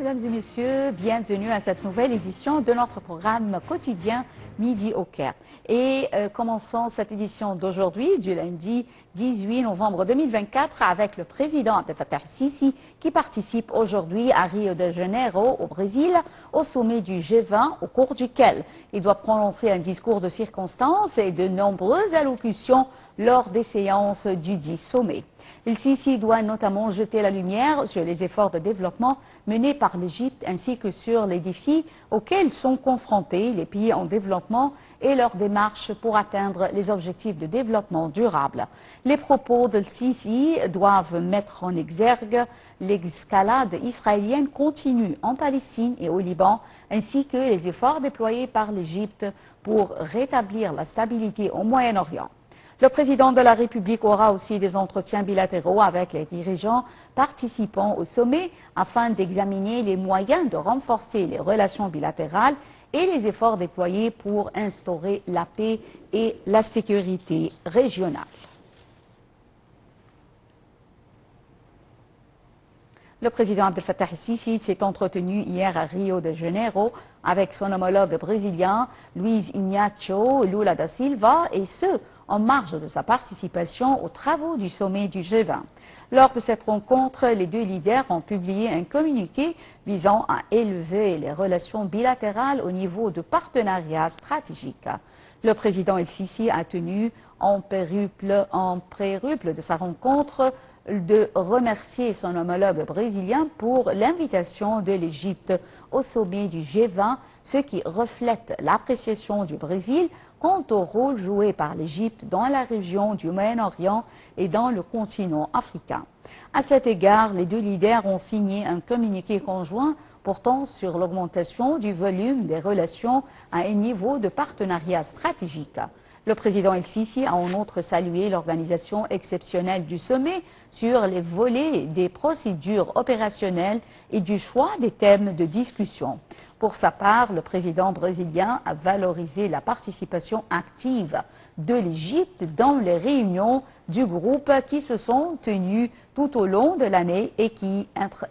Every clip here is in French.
mesdames et messieurs, bienvenue à cette nouvelle édition de notre programme quotidien Midi au Caire. Et commençons cette édition d'aujourd'hui, du lundi 18 novembre 2024, avec le président Abdel Fattah el-Sisi qui participe aujourd'hui à Rio de Janeiro, au Brésil, au sommet du G20, au cours duquel il doit prononcer un discours de circonstance et de nombreuses allocutions lors des séances du dit sommet. El-Sisi doit notamment jeter la lumière sur les efforts de développement menés par l'Égypte ainsi que sur les défis auxquels sont confrontés les pays en développement et leurs démarches pour atteindre les objectifs de développement durable. Les propos d'El-Sisi doivent mettre en exergue l'escalade israélienne continue en Palestine et au Liban, ainsi que les efforts déployés par l'Égypte pour rétablir la stabilité au Moyen-Orient. Le président de la République aura aussi des entretiens bilatéraux avec les dirigeants participant au sommet afin d'examiner les moyens de renforcer les relations bilatérales et les efforts déployés pour instaurer la paix et la sécurité régionale. Le président Abdel Fattah el-Sisi s'est entretenu hier à Rio de Janeiro avec son homologue brésilien Luiz Inácio Lula da Silva, et ce, en marge de sa participation aux travaux du sommet du G20. Lors de cette rencontre, les deux leaders ont publié un communiqué visant à élever les relations bilatérales au niveau de partenariat stratégique. Le président el-Sisi a tenu en préruple de sa rencontre de remercier son homologue brésilien pour l'invitation de l'Égypte au sommet du G20, ce qui reflète l'appréciation du Brésil quant au rôle joué par l'Égypte dans la région du Moyen-Orient et dans le continent africain. À cet égard, les deux leaders ont signé un communiqué conjoint portant sur l'augmentation du volume des relations à un niveau de partenariat stratégique. Le président el-Sisi a en outre salué l'organisation exceptionnelle du sommet sur les volets des procédures opérationnelles et du choix des thèmes de discussion. Pour sa part, le président brésilien a valorisé la participation active de l'Égypte dans les réunions du groupe qui se sont tenues tout au long de l'année et qui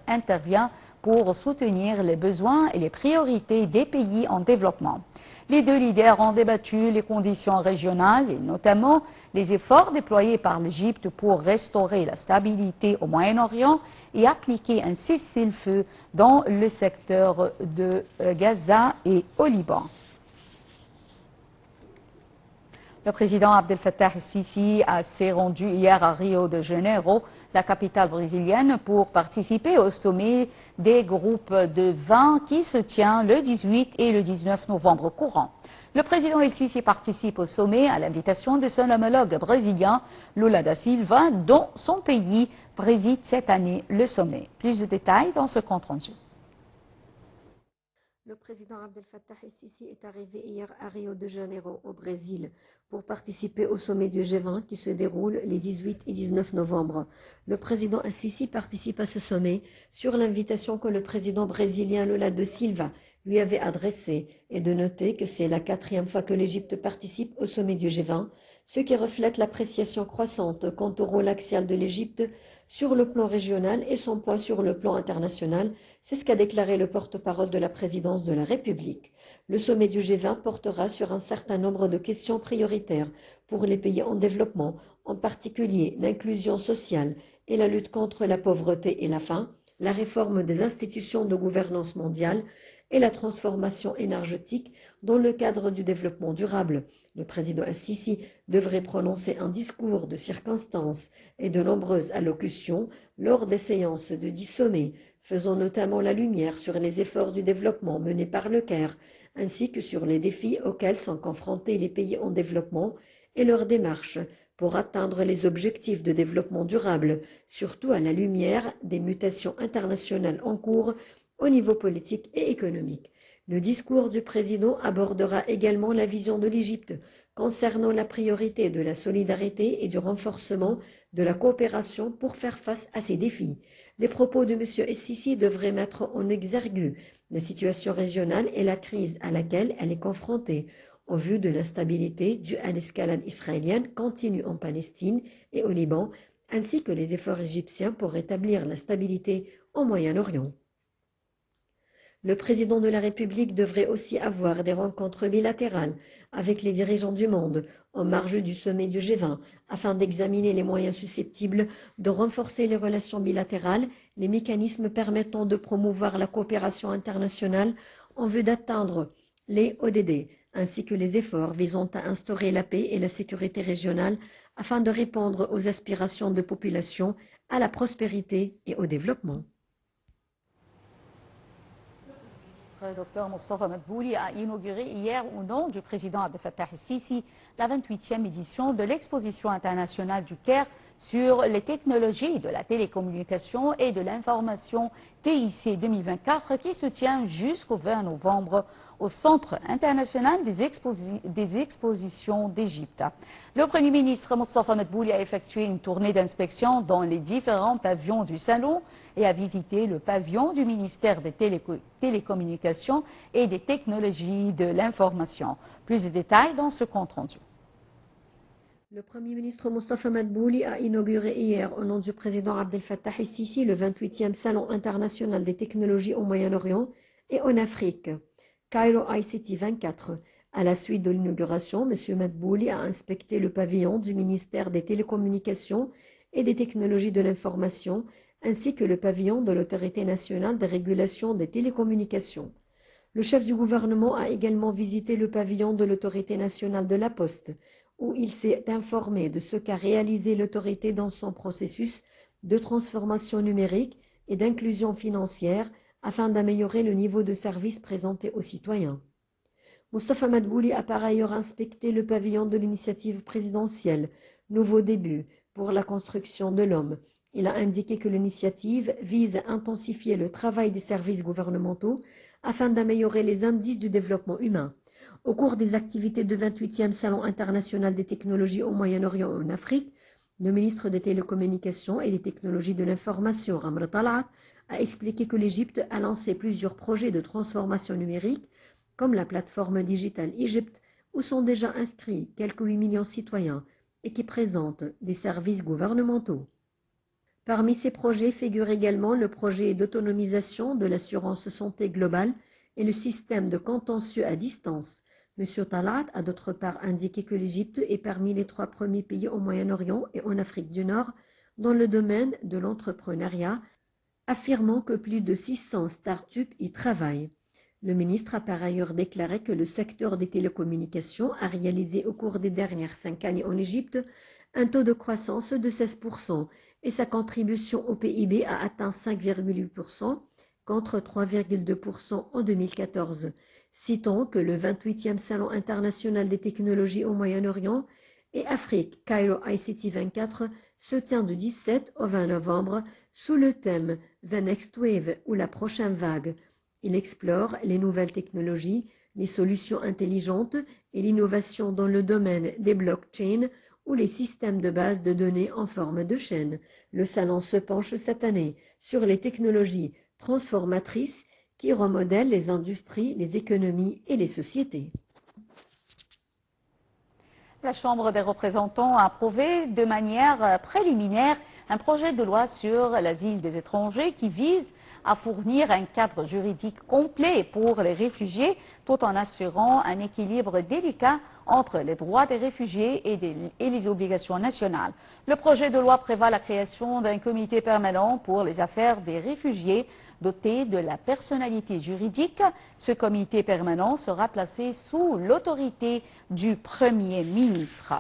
intervient pour soutenir les besoins et les priorités des pays en développement. Les deux leaders ont débattu les conditions régionales et notamment les efforts déployés par l'Égypte pour restaurer la stabilité au Moyen-Orient et appliquer un cessez-le-feu dans le secteur de Gaza et au Liban. Le président Abdel Fattah el-Sisi s'est rendu hier à Rio de Janeiro, la capitale brésilienne, pour participer au sommet des groupes de 20 qui se tient le 18 et le 19 novembre courant. Le président el-Sisi participe au sommet à l'invitation de son homologue brésilien Lula da Silva, dont son pays préside cette année le sommet. Plus de détails dans ce compte rendu. Le président Abdel Fattah el-Sisi est arrivé hier à Rio de Janeiro, au Brésil, pour participer au sommet du G20 qui se déroule les 18 et 19 novembre. Le président el-Sisi participe à ce sommet sur l'invitation que le président brésilien Lula da Silva lui avait adressée, et de noter que c'est la 4e fois que l'Égypte participe au sommet du G20, ce qui reflète l'appréciation croissante quant au rôle axial de l'Égypte sur le plan régional et son poids sur le plan international. C'est ce qu'a déclaré le porte-parole de la présidence de la République. Le sommet du G20 portera sur un certain nombre de questions prioritaires pour les pays en développement, en particulier l'inclusion sociale et la lutte contre la pauvreté et la faim, la réforme des institutions de gouvernance mondiale et la transformation énergétique dans le cadre du développement durable. Le président el-Sisi devrait prononcer un discours de circonstance et de nombreuses allocutions lors des séances de 10 sommets, faisant notamment la lumière sur les efforts du développement menés par le Caire, ainsi que sur les défis auxquels sont confrontés les pays en développement et leurs démarches pour atteindre les objectifs de développement durable, surtout à la lumière des mutations internationales en cours au niveau politique et économique. Le discours du président abordera également la vision de l'Égypte concernant la priorité de la solidarité et du renforcement de la coopération pour faire face à ces défis. Les propos de M. el-Sisi devraient mettre en exergue la situation régionale et la crise à laquelle elle est confrontée, au vu de l'instabilité due à l'escalade israélienne continue en Palestine et au Liban, ainsi que les efforts égyptiens pour rétablir la stabilité au Moyen-Orient. Le président de la République devrait aussi avoir des rencontres bilatérales avec les dirigeants du monde en marge du sommet du G20 afin d'examiner les moyens susceptibles de renforcer les relations bilatérales, les mécanismes permettant de promouvoir la coopération internationale en vue d'atteindre les ODD, ainsi que les efforts visant à instaurer la paix et la sécurité régionale afin de répondre aux aspirations de population, à la prospérité et au développement. Le Dr Mostafa Madbouli a inauguré hier au nom du président Abdel Fattah el-Sisi la 28e édition de l'exposition internationale du Caire sur les technologies de la télécommunication et de l'information TIC 2024 qui se tient jusqu'au 20 novembre au Centre international des expositions d'Égypte. Le Premier ministre Mostafa Madbouli a effectué une tournée d'inspection dans les différents pavillons du salon et a visité le pavillon du ministère des Télécommunications et des Technologies de l'Information. Plus de détails dans ce compte rendu. Le Premier ministre Mostafa Madbouli a inauguré hier, au nom du président Abdel Fattah el-Sisi, le 28e Salon international des technologies au Moyen-Orient et en Afrique, Cairo ICT 24. À la suite de l'inauguration, M. Madbouli a inspecté le pavillon du ministère des Télécommunications et des Technologies de l'Information, ainsi que le pavillon de l'Autorité nationale de régulation des télécommunications. Le chef du gouvernement a également visité le pavillon de l'Autorité nationale de la Poste, où il s'est informé de ce qu'a réalisé l'autorité dans son processus de transformation numérique et d'inclusion financière afin d'améliorer le niveau de service présenté aux citoyens. Mostafa Madbouli a par ailleurs inspecté le pavillon de l'initiative présidentielle « Nouveau début pour la construction de l'homme ». Il a indiqué que l'initiative vise à intensifier le travail des services gouvernementaux afin d'améliorer les indices du développement humain. Au cours des activités du 28e Salon international des technologies au Moyen-Orient et en Afrique, le ministre des Télécommunications et des Technologies de l'Information, Amr Talat, a expliqué que l'Égypte a lancé plusieurs projets de transformation numérique, comme la plateforme Digital Egypt, où sont déjà inscrits quelques 8 millions de citoyens et qui présentent des services gouvernementaux. Parmi ces projets figure également le projet d'autonomisation de l'assurance santé globale et le système de contentieux à distance. M. Talat a d'autre part indiqué que l'Égypte est parmi les 3 premiers pays au Moyen-Orient et en Afrique du Nord dans le domaine de l'entrepreneuriat, affirmant que plus de 600 start-up y travaillent. Le ministre a par ailleurs déclaré que le secteur des télécommunications a réalisé au cours des dernières 5 années en Égypte un taux de croissance de 16% et sa contribution au PIB a atteint 5,8% contre 3,2% en 2014. Citons que le 28e Salon international des technologies au Moyen-Orient et Afrique, Cairo ICT 24, se tient du 17 au 20 novembre sous le thème « The Next Wave » ou la prochaine vague. Il explore les nouvelles technologies, les solutions intelligentes et l'innovation dans le domaine des blockchains ou les systèmes de base de données en forme de chaîne. Le salon se penche cette année sur les technologies transformatrices qui remodèlent les industries, les économies et les sociétés. La Chambre des représentants a approuvé de manière préliminaire un projet de loi sur l'asile des étrangers qui vise à fournir un cadre juridique complet pour les réfugiés tout en assurant un équilibre délicat entre les droits des réfugiés et les obligations nationales. Le projet de loi prévoit la création d'un comité permanent pour les affaires des réfugiés doté de la personnalité juridique. Ce comité permanent sera placé sous l'autorité du Premier ministre.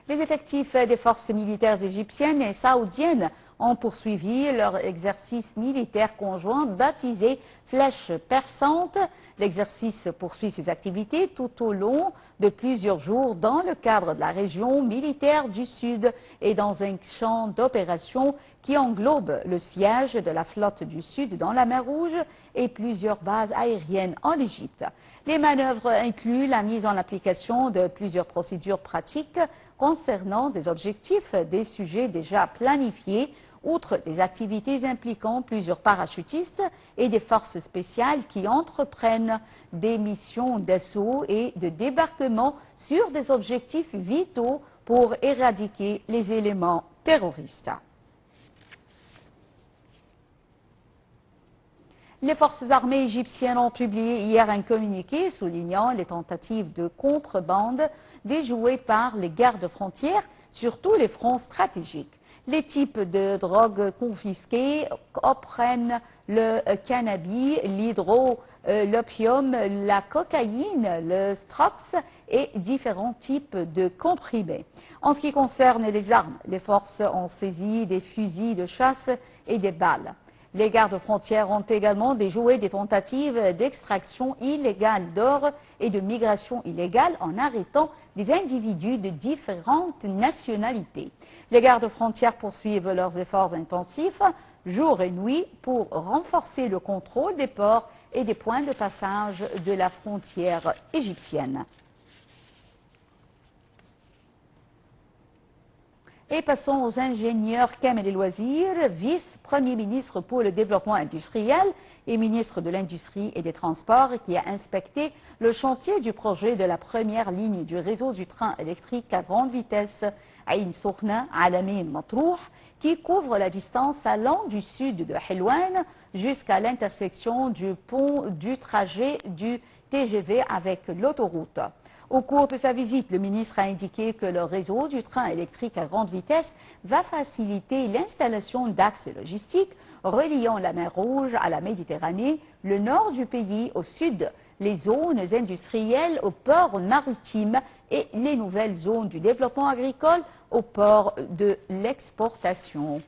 Les effectifs des forces militaires égyptiennes et saoudiennes ont poursuivi leur exercice militaire conjoint baptisé Flèche perçante. L'exercice poursuit ses activités tout au long de plusieurs jours dans le cadre de la région militaire du Sud et dans un champ d'opération qui englobe le siège de la flotte du Sud dans la mer Rouge et plusieurs bases aériennes en Égypte. Les manœuvres incluent la mise en application de plusieurs procédures pratiques concernant des objectifs, des sujets déjà planifiés, outre des activités impliquant plusieurs parachutistes et des forces spéciales qui entreprennent des missions d'assaut et de débarquement sur des objectifs vitaux pour éradiquer les éléments terroristes. Les forces armées égyptiennes ont publié hier un communiqué soulignant les tentatives de contrebande déjouées par les gardes-frontières sur tous les fronts stratégiques. Les types de drogues confisquées comprennent le cannabis, l'opium, la cocaïne, le strox et différents types de comprimés. En ce qui concerne les armes, les forces ont saisi des fusils de chasse et des balles. Les gardes-frontières ont également déjoué des tentatives d'extraction illégale d'or et de migration illégale en arrêtant des individus de différentes nationalités. Les gardes-frontières poursuivent leurs efforts intensifs jour et nuit pour renforcer le contrôle des ports et des points de passage de la frontière égyptienne. Et passons aux ingénieurs Kamel El-Wazir, vice-premier ministre pour le développement industriel et ministre de l'Industrie et des Transports, qui a inspecté le chantier du projet de la première ligne du réseau du train électrique à grande vitesse Ain Sokhna Alamein Matrouh, qui couvre la distance allant du sud de Helwan jusqu'à l'intersection du pont du trajet du TGV avec l'autoroute. Au cours de sa visite, le ministre a indiqué que le réseau du train électrique à grande vitesse va faciliter l'installation d'axes logistiques reliant la mer Rouge à la Méditerranée, le nord du pays au sud, les zones industrielles aux ports maritimes et les nouvelles zones du développement agricole aux ports de l'exportation.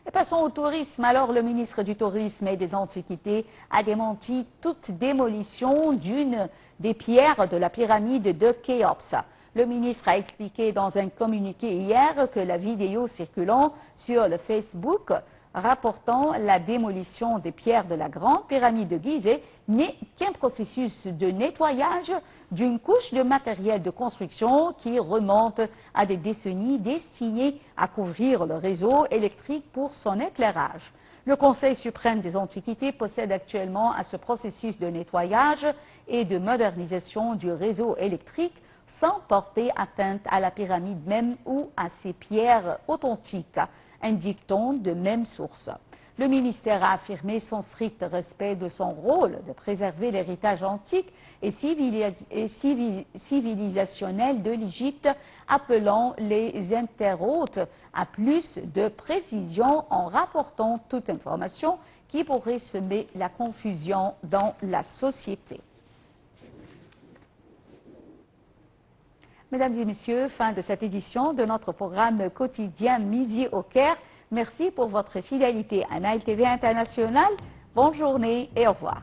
Et passons au tourisme. Alors, le ministre du Tourisme et des Antiquités a démenti toute démolition d'une des pierres de la pyramide de Khéops. Le ministre a expliqué dans un communiqué hier que la vidéo circulant sur le Facebook rapportant la démolition des pierres de la grande pyramide de Gizeh n'est qu'un processus de nettoyage d'une couche de matériel de construction qui remonte à des décennies destinées à couvrir le réseau électrique pour son éclairage. Le Conseil suprême des Antiquités possède actuellement à ce processus de nettoyage et de modernisation du réseau électrique sans porter atteinte à la pyramide même ou à ses pierres authentiques, indique-t-on de même source. Le ministère a affirmé son strict respect de son rôle de préserver l'héritage antique et civilisationnel de l'Égypte, appelant les internautes à plus de précision en rapportant toute information qui pourrait semer la confusion dans la société. Mesdames et messieurs, fin de cette édition de notre programme quotidien Midi au Caire. Merci pour votre fidélité à Nile TV International. Bonne journée et au revoir.